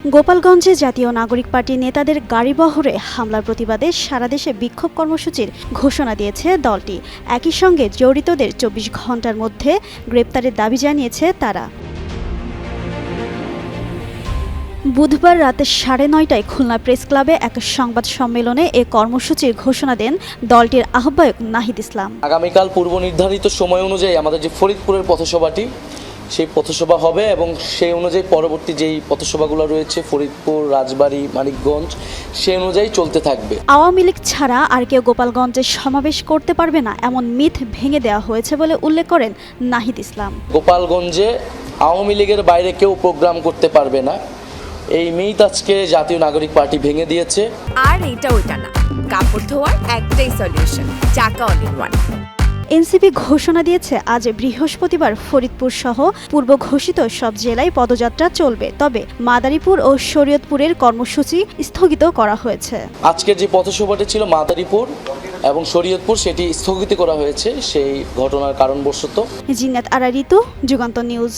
গোপালগঞ্জে জাতীয় নাগরিক পার্টি নেতাদের গাড়িবহরে হামলার প্রতিবাদে সারা দেশে বিক্ষোভ কর্মসূচির ঘোষণা দিয়েছে দলটি। একই সঙ্গে জড়িতদের ২৪ ঘণ্টার মধ্যে গ্রেপ্তারের দাবি জানিয়েছে তারা। বুধবার রাতে ৯:৩০টায় খুলনা প্রেস ক্লাবে এক সংবাদ সম্মেলনে এ কর্মসূচির ঘোষণা দেন দলটির আহ্বায়ক নাহিদ ইসলাম। আগামীকাল পূর্ব নির্ধারিত সময় অনুযায়ী আমাদের যে ফরিদপুরের পথসভাটি সেই পথসভা হবে এবং সেই অনুযায়ী পরবর্তী যেই পথসভাগুলো রয়েছে ফরিদপুর, রাজবাড়ী, মানিকগঞ্জ সেই অনুযায়ী চলতে থাকবে। আওয়ামী লীগ ছাড়া আর কেউ গোপালগঞ্জে সমাবেশ করতে পারবে না এমন মিথ ভেঙে দেওয়া হয়েছে বলে উল্লেখ করেন নাহিদ ইসলাম। গোপালগঞ্জে আওয়ামী লীগের বাইরে কেউ প্রোগ্রাম করতে পারবে না, এই মিথ আজকে জাতীয় নাগরিক পার্টি ভেঙে দিয়েছে। আর এটা ওইটা না, কাপড় ধোয়ার একটাই সলিউশন, চাকা অল ইন ওয়ান। এনসিপি ঘোষণা দিয়েছে আজ বৃহস্পতিবার ফরিদপুর সহ পূর্ব ঘোষিত সব জেলায় পদযাত্রা চলবে, তবে মাদারীপুর ও শরীয়তপুরের কর্মসূচি স্থগিত করা হয়েছে। আজকের যে পথসভাটি ছিল মাদারীপুর এবং শরীয়তপুর সেটি স্থগিত করা হয়েছে সেই ঘটনার কারণবশত। জিন্নাত আরা ঋতু, যুগান্তর নিউজ।